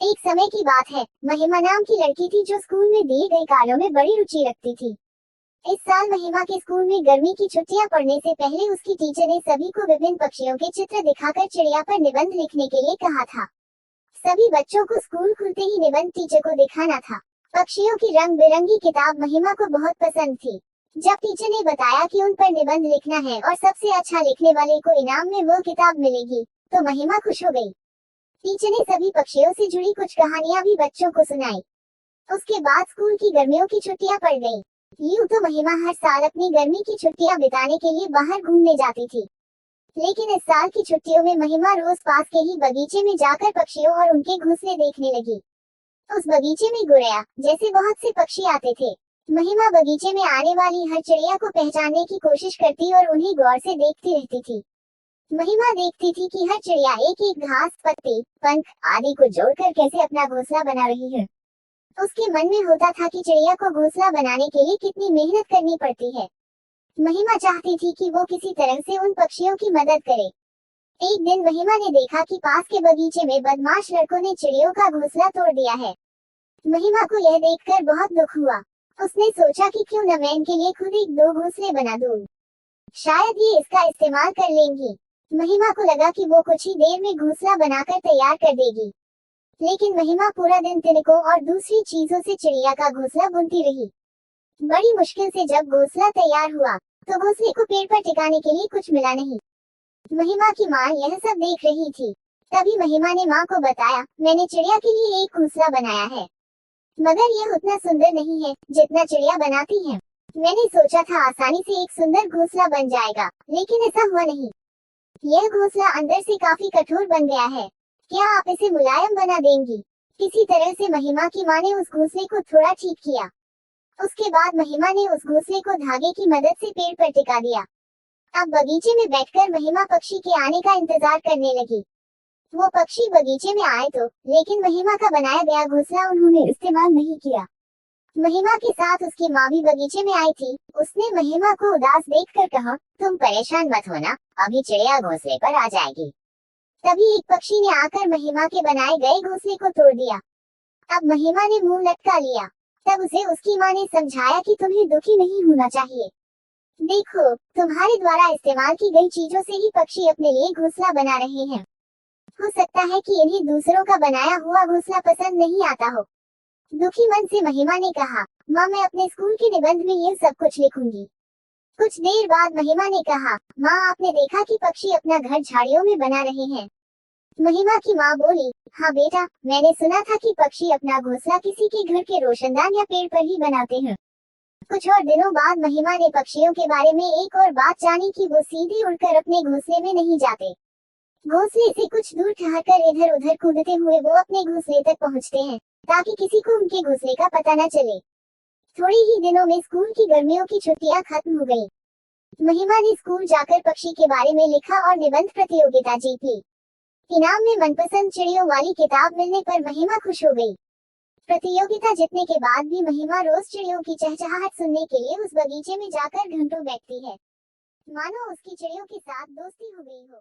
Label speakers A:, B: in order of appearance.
A: एक समय की बात है, महिमा नाम की लड़की थी जो स्कूल में दिए गए कार्यों में बड़ी रुचि रखती थी। इस साल महिमा के स्कूल में गर्मी की छुट्टियां पड़ने से पहले उसकी टीचर ने सभी को विभिन्न पक्षियों के चित्र दिखाकर चिड़िया पर निबंध लिखने के लिए कहा था। सभी बच्चों को स्कूल खुलते ही निबंध टीचर को दिखाना था। पक्षियों की रंग बिरंगी किताब महिमा को बहुत पसंद थी। जब टीचर ने बताया कि उन पर निबंध लिखना है और सबसे अच्छा लिखने वाले को इनाम में वो किताब मिलेगी, तो महिमा खुश हो गई। टीचर ने सभी पक्षियों से जुड़ी कुछ कहानियां भी बच्चों को सुनाई। उसके बाद स्कूल की गर्मियों की छुट्टियां पड़ गईं। यूं तो महिमा हर साल अपनी गर्मी की छुट्टियां बिताने के लिए बाहर घूमने जाती थी, लेकिन इस साल की छुट्टियों में महिमा रोज पास के ही बगीचे में जाकर पक्षियों और उनके घोंसले देखने लगी। उस बगीचे में गुरैया जैसे बहुत से पक्षी आते थे। महिमा बगीचे में आने वाली हर चिड़िया को पहचानने की कोशिश करती और उन्हें गौर से देखती रहती थी। महिमा देखती थी कि हर चिड़िया एक एक घास, पत्ते, पंख आदि को जोड़कर कैसे अपना घोंसला बना रही है। उसके मन में होता था कि चिड़िया को घोंसला बनाने के लिए कितनी मेहनत करनी पड़ती है। महिमा चाहती थी कि वो किसी तरह से उन पक्षियों की मदद करे। एक दिन महिमा ने देखा कि पास के बगीचे में बदमाश लड़कों ने चिड़ियों का घोंसला तोड़ दिया है। महिमा को यह देखकर बहुत दुख हुआ। उसने सोचा कि क्यों न मैं इनके लिए खुद एक दो घोंसले बना दूं। शायद ये इसका इस्तेमाल कर लेंगी। महिमा को लगा कि वो कुछ ही देर में घोंसला बनाकर तैयार कर देगी, लेकिन महिमा पूरा दिन तिनकों और दूसरी चीजों से चिड़िया का घोंसला बुनती रही। बड़ी मुश्किल से जब घोंसला तैयार हुआ, तो घोंसले को पेड़ पर टिकाने के लिए कुछ मिला नहीं। महिमा की माँ यह सब देख रही थी। तभी महिमा ने माँ को बताया, मैंने चिड़िया के लिए एक घोंसला बनाया है, मगर यह उतना सुंदर नहीं है जितना चिड़िया बनाती है। मैंने सोचा था आसानी से एक सुंदर घोंसला बन जाएगा, लेकिन ऐसा हुआ नहीं। यह घोंसला अंदर से काफी कठोर बन गया है। क्या आप इसे मुलायम बना देंगी? किसी तरह से महिमा की माँ ने उस घोंसले को थोड़ा ठीक किया। उसके बाद महिमा ने उस घोंसले को धागे की मदद से पेड़ पर टिका दिया। अब बगीचे में बैठकर महिमा पक्षी के आने का इंतजार करने लगी। वो पक्षी बगीचे में आए तो, लेकिन महिमा का बनाया गया घोंसला उन्होंने इस्तेमाल नहीं किया। महिमा के साथ उसकी माँ भी बगीचे में आई थी। उसने महिमा को उदास देखकर कहा, तुम परेशान मत होना, अभी चिड़िया घोंसले पर आ जाएगी। तभी एक पक्षी ने आकर महिमा के बनाए गए घोंसले को तोड़ दिया। अब महिमा ने मुंह लटका लिया। तब उसे उसकी माँ ने समझाया कि तुम्हें दुखी नहीं होना चाहिए। देखो, तुम्हारे द्वारा इस्तेमाल की गई चीजों से ही पक्षी अपने लिए घोंसला बना रहे हैं। हो सकता है कि इन्हें दूसरों का बनाया हुआ घोंसला पसंद नहीं आता हो। दुखी मन से महिमा ने कहा, माँ मैं अपने स्कूल के निबंध में ये सब कुछ लिखूंगी। कुछ देर बाद महिमा ने कहा, माँ आपने देखा कि पक्षी अपना घर झाड़ियों में बना रहे हैं। महिमा की माँ बोली, हाँ बेटा, मैंने सुना था कि पक्षी अपना घोंसला किसी के घर के रोशनदान या पेड़ पर ही बनाते हैं। कुछ और दिनों बाद महिमा ने पक्षियों के बारे में एक और बात जानी कि वो सीधे उड़कर अपने घोंसले में नहीं जाते। घोंसले से कुछ दूर ठहरकर इधर उधर कूदते हुए वो अपने घोंसले तक पहुँचते हैं, ताकि किसी को उनके घोंसले का पता न चले। थोड़े ही दिनों में स्कूल की गर्मियों की छुट्टियां खत्म हो गईं। महिमा ने स्कूल जाकर पक्षी के बारे में लिखा और निबंध प्रतियोगिता जीत ली। इनाम में मनपसंद चिड़ियों वाली किताब मिलने पर महिमा खुश हो गई। प्रतियोगिता जीतने के बाद भी महिमा रोज चिड़ियों की चहचहाहट सुनने के लिए उस बगीचे में जाकर घंटों बैठती है, मानो उसकी चिड़ियों के साथ दोस्ती हो गई हो।